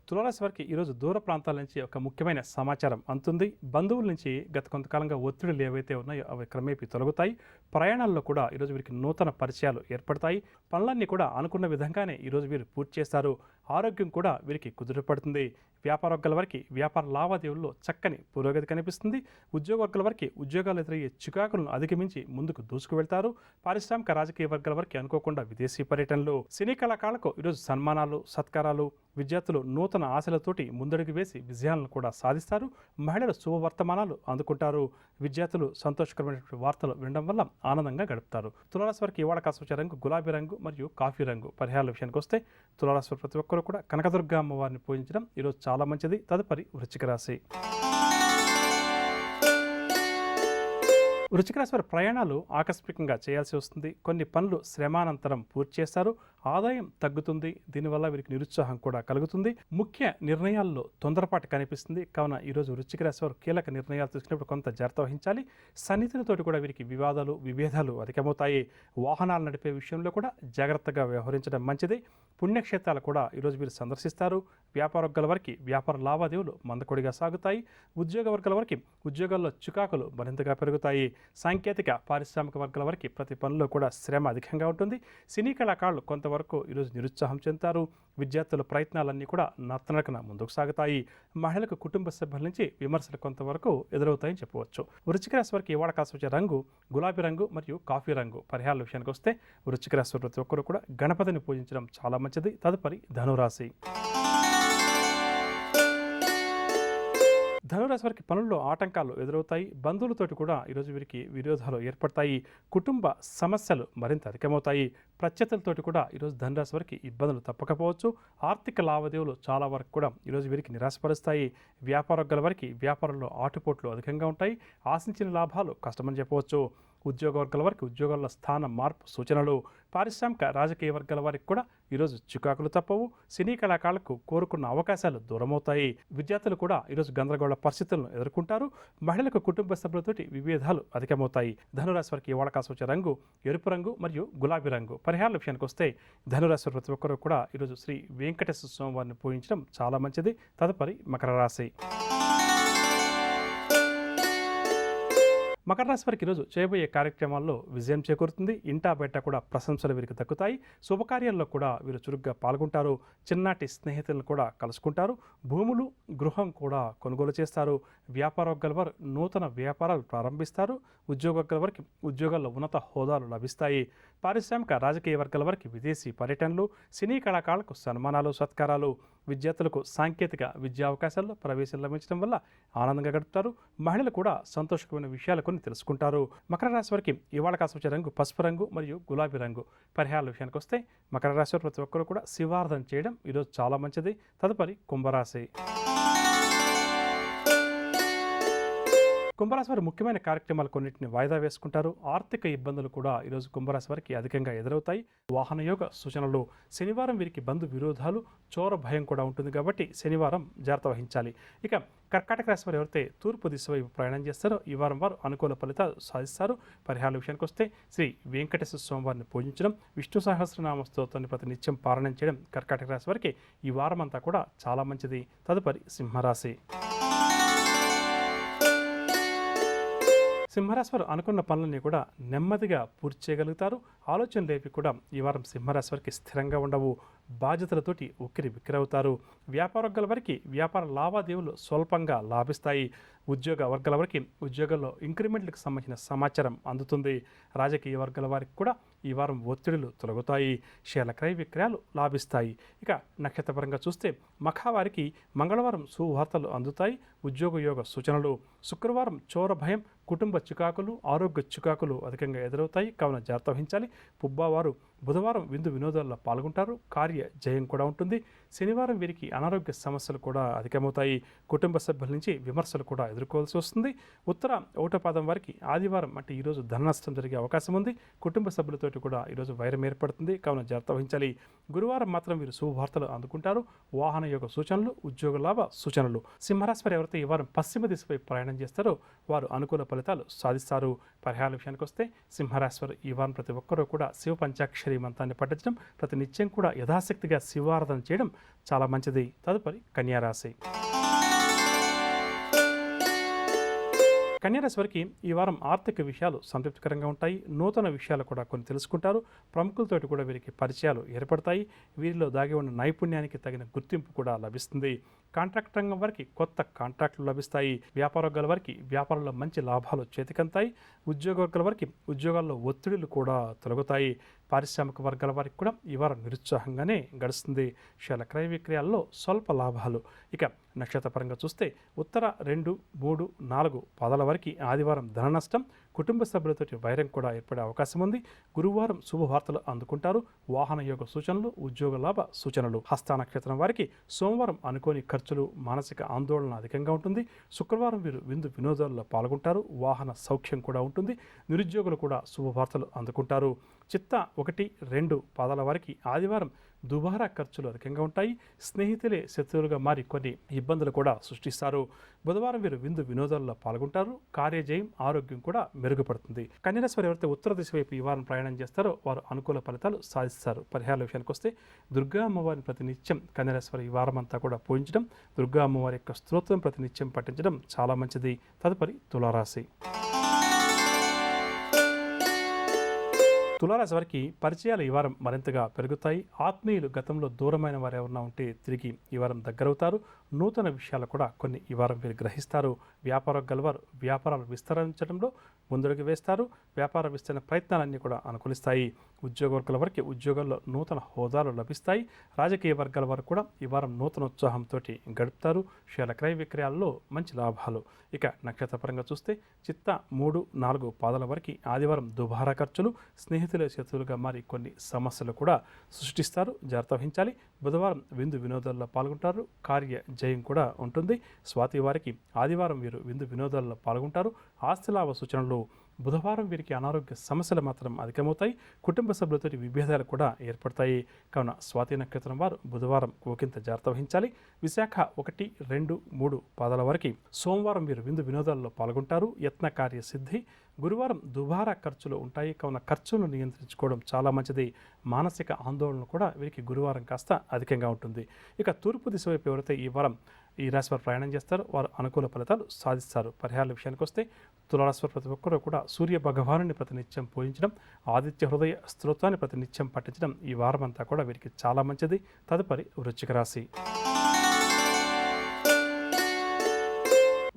తులారాశి వారికి ఈరోజు దూర ప్రాంతాల నుంచి ఒక ముఖ్యమైన సమాచారం అందుతుంది. బంధువుల నుంచి గత కొంతకాలంగా ఒత్తిడులు ఏవైతే ఉన్నాయో అవి క్రమేపీ తొలగుతాయి. ప్రయాణాల్లో కూడా ఈరోజు వీరికి నూతన పరిచయాలు ఏర్పడతాయి. పనులన్నీ కూడా అనుకున్న విధంగానే ఈరోజు వీరు పూర్తి చేస్తారు. ఆరోగ్యం కూడా వీరికి కుదుటపడుతుంది. వ్యాపార వర్గాల వారికి వ్యాపార లావాదేవీల్లో చక్కని పురోగతి కనిపిస్తుంది. ఉద్యోగ వర్గాల వారికి ఉద్యోగాలు ఎదురయ్యే చికాకులను అధిగమించి ముందుకు దూసుకు వెళ్తారు. పారిశ్రామిక రాజకీయ వర్గాల వారికి అనుకోకుండా విదేశీ పర్యటనలు, సినీ కళాకారులకు ఈరోజు సన్మానాలు, సత్కారాలు, విద్యార్థులు నూతన ఆశలతోటి ముందడుగు వేసి విజయాలను కూడా సాధిస్తారు. మహిళలు శుభవర్తమానాలు అందుకుంటారు. విద్యార్థులు సంతోషకరమైనటువంటి వార్తలు వినడం వల్ల ఆనందంగా గడుపుతారు. తులారాశి వారికి ఇవాళ కాసువచ్చే రంగు గులాబీ రంగు మరియు కాఫీ రంగు. పరిహారాల విషయానికి వస్తే తులారాశి వారు ప్రతి ఒక్కరూ కూడా కనకదుర్గ అమ్మవారిని పూజించడం ఈరోజు చాలా మంచిది. తదుపరి వృశ్చిక రాశి. వృశ్చిక రాశి వారి ప్రయాణాలు ఆకస్మికంగా చేయాల్సి వస్తుంది. కొన్ని పనులు శ్రమానంతరం పూర్తి చేస్తారు. ఆదాయం తగ్గుతుంది. దీనివల్ల వీరికి నిరుత్సాహం కూడా కలుగుతుంది. ముఖ్య నిర్ణయాల్లో తొందరపాటు కనిపిస్తుంది. కావున ఈరోజు వృశ్చిక రాశి వారు కీలక నిర్ణయాలు తీసుకున్నప్పుడు కొంత జాగ్రత్త వహించాలి. సన్నిహితులతోటి కూడా వీరికి విభేదాలు అధికమవుతాయి. వాహనాలు నడిపే విషయంలో కూడా జాగ్రత్తగా వ్యవహరించడం మంచిది. పుణ్యక్షేత్రాలు కూడా ఈరోజు వీరు సందర్శిస్తారు. వ్యాపార వర్గాల వారికి వ్యాపార లావాదేవీలు మందకొడిగా సాగుతాయి. ఉద్యోగ వర్గాల వారికి ఉద్యోగాల్లో చికాకులు మరింతగా పెరుగుతాయి. సాంకేతిక పారిశ్రామిక వర్గాల వారికి ప్రతి పనిలో కూడా శ్రమ అధికంగా ఉంటుంది. సినీ కళాకారులు కొంతవరకు ఈరోజు నిరుత్సాహం చెందుతారు. విద్యార్థుల ప్రయత్నాలన్నీ కూడా నత్తనడకన ముందుకు సాగుతాయి. మహిళలకు కుటుంబ సభ్యుల నుంచి విమర్శలు కొంతవరకు ఎదురవుతాయని చెప్పవచ్చు. వృశ్చిక రాశి వారికి ఇవాళ కాసువచ్చే రంగు గులాబీ రంగు మరియు కాఫీ రంగు. పరిహారాల విషయానికి వస్తే వృశ్చిక రాశి వారు ప్రతి ఒక్కరు కూడా గణపతిని పూజించడం చాలా మంచిది. తదుపరి ధనురాశి. ధనురాశి వారికి పనుల్లో ఆటంకాలు ఎదురవుతాయి. బంధువులతోటి కూడా ఈరోజు వీరికి విరోధాలు ఏర్పడతాయి. కుటుంబ సమస్యలు మరింత అధికమవుతాయి. ప్రత్యర్థులతోటి కూడా ఈరోజు ధనురాశి వారికి ఇబ్బందులు తప్పకపోవచ్చు. ఆర్థిక లావాదేవీలు చాలా వరకు కూడా ఈరోజు వీరికి నిరాశపరుస్తాయి. వ్యాపార వర్గాల వారికి వ్యాపారంలో ఆటుపోట్లు అధికంగా ఉంటాయి. ఆశించిన లాభాలు కష్టమని చెప్పవచ్చు. ఉద్యోగ వర్గాల వారికి ఉద్యోగాల్లో స్థాన మార్పు సూచనలు. పారిశ్రామిక రాజకీయ వర్గాల వారికి కూడా ఈరోజు చికాకులు తప్పవు. సినీ కళాకారులకు కోరుకున్న అవకాశాలు దూరమవుతాయి. విద్యార్థులు కూడా ఈరోజు గందరగోళ పరిస్థితులను ఎదుర్కొంటారు. మహిళలకు కుటుంబ సభ్యులతోటి విభేదాలు అధికమవుతాయి. ధనురాశి వారికి ఇవాళ కాసువచ్చే రంగు ఎరుపు రంగు మరియు గులాబీ రంగు. పరిహారాల విషయానికి వస్తే ధనురాశి ప్రతి ఒక్కరూ కూడా ఈరోజు శ్రీ వెంకటేశ్వర స్వామి వారిని పూజించడం చాలా మంచిది. తదుపరి మకర రాశి. మకర రాశి వారికి ఈరోజు చేయబోయే కార్యక్రమాల్లో విజయం చేకూరుతుంది. ఇంటా బయట కూడా ప్రశంసలు వీరికి దక్కుతాయి. శుభకార్యాల్లో కూడా వీరు చురుగ్గా పాల్గొంటారు. చిన్నటి స్నేహితులను కూడా కలుసుకుంటారు. భూములు, గృహం కూడా కొనుగోలు చేస్తారు. వ్యాపార వర్గాల వారు నూతన వ్యాపారాలు ప్రారంభిస్తారు. ఉద్యోగ వర్గాల వారికి ఉద్యోగాల్లో ఉన్నత హోదాలు లభిస్తాయి. పారిశ్రామిక రాజకీయ వర్గాల వారికి విదేశీ పర్యటనలు, సినీ కళాకారులకు సన్మానాలు, సత్కారాలు, విద్యార్థులకు సాంకేతిక విద్యా అవకాశాల్లో ప్రవేశం లభించడం వల్ల ఆనందంగా గడుపుతారు. మహిళలు కూడా సంతోషకరమైన విషయాలు కొన్ని తెలుసుకుంటారు. మకర రాశి వారికి ఇవాళ కాసువచ్చే రంగు పసుపు రంగు మరియు గులాబీ రంగు. పరిహారాల విషయానికి వస్తే మకర రాశి వారు ప్రతి ఒక్కరూ కూడా శివార్ధన చేయడం ఈరోజు చాలా మంచిది. తదుపరి కుంభరాశి. కుంభరాశి వారు ముఖ్యమైన కార్యక్రమాలు కొన్నింటిని వాయిదా వేసుకుంటారు. ఆర్థిక ఇబ్బందులు కూడా ఈరోజు కుంభరాశి వారికి అధికంగా ఎదురవుతాయి. వాహన యోగ సూచనలు. శనివారం వీరికి బంధు విరోధాలు, చోర భయం కూడా ఉంటుంది కాబట్టి శనివారం జాగ్రత్త వహించాలి. ఇక కర్కాటక రాశి వారు ఎవరైతే తూర్పు దిశ వైపు ప్రయాణం చేస్తారో ఈ వారం వారు అనుకూల ఫలితాలు సాధిస్తారు. పరిహారాల విషయానికి వస్తే శ్రీ వెంకటేశ్వర స్వామి వారిని పూజించడం, విష్ణు సహస్రనామ స్తోత్రాన్ని ప్రతి నిత్యం పారాయణం చేయడం కర్కాటక రాశి వారికి ఈ వారం అంతా కూడా చాలా మంచిది. తదుపరి సింహరాశి. సింహరాశి వారు అనుకున్న పనులన్నీ కూడా నెమ్మదిగా పూర్తి చేయగలుగుతారు. ఆలోచనలు లేపి కూడా ఈ వారం సింహరాశి వారికి స్థిరంగా ఉండవు. బాధ్యతలతోటి ఉక్కిరి బిక్కిరవుతారు. వ్యాపార వర్గాల వారికి వ్యాపార లావాదేవీలు స్వల్పంగా లాభిస్తాయి. ఉద్యోగ వర్గాల వారికి ఉద్యోగాల్లో ఇంక్రిమెంట్లకు సంబంధించిన సమాచారం అందుతుంది. రాజకీయ వర్గాల వారికి కూడా ఈ వారం ఒత్తిడులు తొలగుతాయి. షేర్ల క్రయ విక్రయాలు లాభిస్తాయి. ఇక నక్షత్రపరంగా చూస్తే మఖావారికి మంగళవారం శుభవార్తలు అందుతాయి. ఉద్యోగ యోగ సూచనలు. శుక్రవారం చోర భయం, కుటుంబ చికాకులు, ఆరోగ్య చికాకులు అధికంగా ఎదురవుతాయి. కావున జాగ్రత్త వహించాలి. పుబ్బవారు బుధవారం విందు వినోదాల్లో పాల్గొంటారు. కార్య జయం కూడా ఉంటుంది. శనివారం వీరికి అనారోగ్య సమస్యలు కూడా అధికమవుతాయి. కుటుంబ సభ్యుల నుంచి విమర్శలు కూడా ఎదుర్కోవాల్సి వస్తుంది. ఉత్తర ఒకటో పాదం వారికి ఆదివారం అంటే ఈరోజు ధన నష్టం జరిగే అవకాశం ఉంది. కుటుంబ సభ్యులతోటి కూడా ఈరోజు వైరం ఏర్పడుతుంది. కావున జాగ్రత్త వహించాలి. గురువారం మాత్రం వీరు శుభవార్తలు అందుకుంటారు. వాహన యోగ సూచనలు, ఉద్యోగ లాభ సూచనలు. సింహరాశి వారు ఎవరైతే ఎవరైతే ఈ వారం పశ్చిమ దిశపై ప్రయాణం చేస్తారో వారు అనుకూల ఫలితాలు సాధిస్తారు. పరిహారాల విషయానికి వస్తే సింహరాశి వారు ఈ వారం ప్రతి ఒక్కరూ కూడా శివ పంచాక్షరి మంత్రాన్ని పఠించడం, ప్రతి నిత్యం కూడా యథాశక్తిగా శివారాధన చేయడం చాలా మంచిది. తదుపరి కన్యారాశి. కన్యారాశి వారికి ఈ వారం ఆర్థిక విషయాలు సంతృప్తికరంగా ఉంటాయి. నూతన విషయాలు కూడా కొన్ని తెలుసుకుంటారు. ప్రముఖులతోటి కూడా వీరికి పరిచయాలు ఏర్పడతాయి. వీరిలో దాగి ఉన్న నైపుణ్యానికి తగిన గుర్తింపు కూడా లభిస్తుంది. కాంట్రాక్ట్ రంగం వారికి కొత్త కాంట్రాక్టులు లభిస్తాయి. వ్యాపార వర్గాల వారికి వ్యాపారంలో మంచి లాభాలు చేతికంతాయి. ఉద్యోగ వర్గాల వారికి ఉద్యోగాల్లో ఒత్తిడులు కూడా తొలగుతాయి. పారిశ్రామిక వర్గాల వారికి కూడా ఈ వారం నిరుత్సాహంగానే గడుస్తుంది. షేర్ల క్రయ విక్రయాల్లో స్వల్ప లాభాలు. ఇక నక్షత్రపరంగా చూస్తే ఉత్తర 2, 3, 4 పాదాల వరకు ఆదివారం ధన నష్టం, కుటుంబ సభ్యులతోటి వైరం కూడా ఏర్పడే అవకాశం ఉంది. గురువారం శుభవార్తలు అందుకుంటారు. వాహన యోగ సూచనలు, ఉద్యోగ లాభ సూచనలు. హస్త నక్షత్రం వారికి సోమవారం అనుకోని ఖర్చులు, మానసిక ఆందోళన అధికంగా ఉంటుంది. శుక్రవారం వీరు విందు వినోదాల్లో పాల్గొంటారు. వాహన సౌఖ్యం కూడా ఉంటుంది. నిరుద్యోగులు కూడా శుభవార్తలు అందుకుంటారు. చిత్త 1, 2 పాదాల వారికి ఆదివారం దుబారా ఖర్చులు అధికంగా ఉంటాయి. స్నేహితులే శత్రువులుగా మారి కొన్ని ఇబ్బందులు కూడా సృష్టిస్తారు. బుధవారం వీరు విందు వినోదాల్లో పాల్గొంటారు. కార్యజయం, ఆరోగ్యం కూడా మెరుగుపడుతుంది. కన్యారాశి వారు ఎవరైతే ఉత్తర దిశ వైపు ఈ వారం ప్రయాణం చేస్తారో వారు అనుకూల ఫలితాలు సాధిస్తారు. పరిహారాల విషయానికి వస్తే దుర్గా అమ్మవారిని ప్రతినిత్యం కన్యారాశి వారు ఈ వారం అంతా కూడా పూజించడం, దుర్గా అమ్మవారి యొక్క స్తోత్రం ప్రతినిత్యం పఠించడం చాలా మంచిది. తదుపరి తులారాశి. తులారాశి వారికి పరిచయాలు ఈ వారం మరింతగా పెరుగుతాయి. ఆత్మీయులు గతంలో దూరమైన వారు ఎవరైనా ఉంటే తిరిగి ఈ వారం దగ్గరవుతారు. నూతన విషయాలు కూడా కొన్ని ఈ వారం వీరు గ్రహిస్తారు. వ్యాపారం గలవారు వ్యాపారాలు విస్తరించడంలో ముందడుగు వేస్తారు. వ్యాపార విస్తరణ ప్రయత్నాలన్నీ కూడా అనుకూలిస్తాయి. ఉద్యోగ వర్గాల వారికి ఉద్యోగాల్లో నూతన హోదాలు లభిస్తాయి. రాజకీయ వర్గాల వారు కూడా ఈ వారం నూతన ఉత్సాహంతో గడుపుతారు. షేర్ల క్రయ విక్రయాల్లో మంచి లాభాలు. ఇక నక్షత్రపరంగా చూస్తే చిత్త 3, 4 పాదాల వరకు ఆదివారం దుబారా ఖర్చులు, స్నేహితుల శత్రువులుగా మారి కొన్ని సమస్యలు కూడా సృష్టిస్తారు. జాగ్రత్త వహించాలి. బుధవారం విందు వినోదాల్లో పాల్గొంటారు. కార్య జయం కూడా ఉంటుంది. స్వాతి వారికి ఆదివారం వీరు విందు వినోదాల్లో పాల్గొంటారు. ఆస్తి లాభ సూచనలు. బుధవారం వీరికి అనారోగ్య సమస్యలు మాత్రం అధికమవుతాయి. కుటుంబ సభ్యులతో విభేదాలు కూడా ఏర్పడతాయి. కావున స్వాతి నక్షత్రం వారు బుధవారం ఒకంత జాగ్రత్త వహించాలి. విశాఖ 1, 2, 3 పాదాల వరకు సోమవారం వీరు విందు వినోదాల్లో పాల్గొంటారు. యత్న కార్య సిద్ధి. గురువారం దుబారా ఖర్చులు ఉంటాయి. కావున ఖర్చులను నియంత్రించుకోవడం చాలా మంచిది. మానసిక ఆందోళన కూడా వీరికి గురువారం కాస్త అధికంగా ఉంటుంది. ఇక తూర్పు దిశ వైపు ఎవరైతే ఈ వారం ఈ రాశి వారు ప్రయాణం చేస్తారు వారు అనుకూల ఫలితాలు సాధిస్తారు. పరిహారాల విషయానికి వస్తే తులారాశి వారు ప్రతి ఒక్కరూ కూడా సూర్య భగవానుని ప్రతినిత్యం పూజించడం, ఆదిత్య హృదయ స్తోత్రాన్ని ప్రతినిత్యం పఠించడం ఈ వారం అంతా కూడా వీరికి చాలా మంచిది. తదుపరి వృశ్చిక రాశి.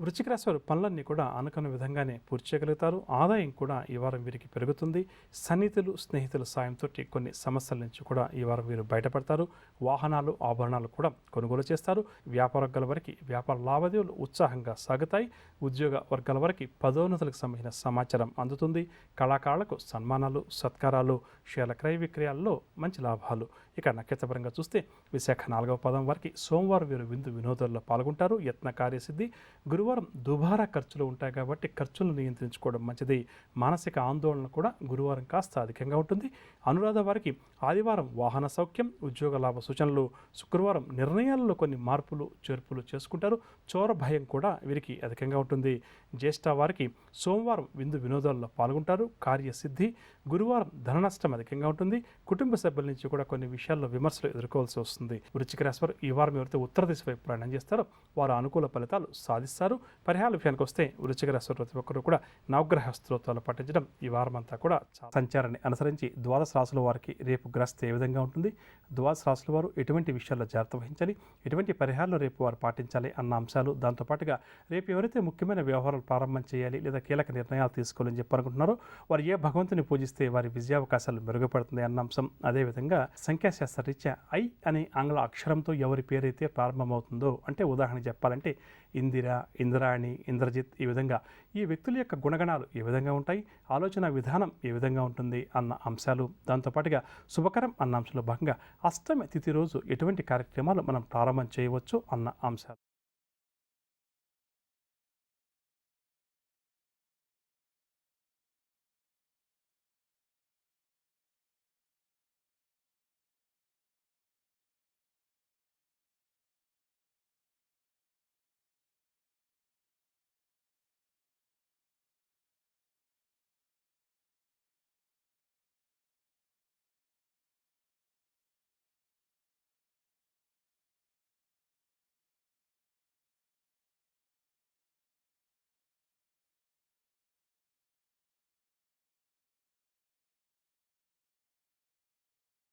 వృశ్చిక రాశి వారు పనులన్నీ కూడా అనుకున్న విధంగానే పూర్తి చేయగలుగుతారు. ఆదాయం కూడా ఈ వారం వీరికి పెరుగుతుంది. సన్నిహితులు, స్నేహితుల సాయంతో కొన్ని సమస్యల నుంచి కూడా ఈ వారం వీరు బయటపడతారు. వాహనాలు, ఆభరణాలు కూడా కొనుగోలు చేస్తారు. వ్యాపార వర్గాల వరకు వ్యాపార లావాదేవీలు ఉత్సాహంగా సాగుతాయి. ఉద్యోగ వర్గాల వరకు పదోన్నతులకు సంబంధించిన సమాచారం అందుతుంది. కళాకారులకు సన్మానాలు, సత్కారాలు. షేర్ల క్రయ విక్రయాల్లో మంచి లాభాలు. ఇక నక్షత్రపరంగా చూస్తే విశాఖ 4వ పాదం వరకు సోమవారం వీరు విందు వినోదాల్లో పాల్గొంటారు. యత్న కార్యసిద్ధి. గురువారం దుబారా ఖర్చులు ఉంటాయి కాబట్టి ఖర్చులను నియంత్రించుకోవడం మంచిది. మానసిక ఆందోళన కూడా గురువారం కాస్త అధికంగా ఉంటుంది. అనురాధ వారికి ఆదివారం వాహన సౌఖ్యం, ఉద్యోగ లాభ సూచనలు. శుక్రవారం నిర్ణయాల్లో కొన్ని మార్పులు, చేర్పులు చేసుకుంటారు. చోర భయం కూడా వీరికి అధికంగా ఉంటుంది. జ్యేష్ఠ వారికి సోమవారం విందు వినోదాల్లో పాల్గొంటారు. కార్యసిద్ధి. గురువారం ధన నష్టం అధికంగా ఉంటుంది. కుటుంబ సభ్యుల నుంచి కూడా కొన్ని విషయాల్లో విమర్శలు ఎదుర్కోవాల్సి వస్తుంది. వృశ్చిక రాశి వారు ఈ వారం ఎవరైతే ఉత్తర దిశ వైపు ప్రయాణం చేస్తారో వారు అనుకూల ఫలితాలు సాధిస్తారు. పరిహారాల విషయానికి వస్తే వృశ్చిక రాశి వారు ప్రతి ఒక్కరు కూడా నవగ్రహ స్తోత్రాలు పఠించడం ఈ వారం అంతా కూడా సంచారాన్ని అనుసరించి ద్వాదశ రాశుల వారికి రేపు గ్రస్త ఏ విధంగా ఉంటుంది, ద్వాదశ రాశుల వారు ఎటువంటి విషయాల్లో జాగ్రత్త వహించాలి, ఎటువంటి పరిహారాలు రేపు వారు పాటించాలి అన్న అంశాలు, దాంతోపాటుగా రేపు ఎవరైతే ముఖ్యమైన వ్యవహారాలు ప్రారంభం చేయాలి లేదా కీలక నిర్ణయాలు తీసుకోవాలని చెప్పనుకుంటున్నారో వారు ఏ భగవంతుని పూజిస్తే వారి విజయావకాశాలు మెరుగుపడుతుంది అన్న అంశం. అదేవిధంగా సంఖ్యాశాస్త్ర రీత్యా ఐ అనే ఆంగ్ల అక్షరంతో ఎవరి పేరైతే ప్రారంభమవుతుందో, అంటే ఉదాహరణ చెప్పాలంటే ఇందిర, ఇంద్రాణి, ఇంద్రజిత్, ఈ విధంగా ఈ వ్యక్తుల యొక్క గుణగణాలు ఏ విధంగా ఉంటాయి, ఆలోచన విధానం ఏ విధంగా ఉంటుంది అన్న అంశాలు, దాంతోపాటుగా శుభకరం అన్న అంశంలో భాగంగా అష్టమి తిథి రోజు ఎటువంటి కార్యక్రమాలు మనం ప్రారంభం చేయవచ్చు అన్న అంశాలు.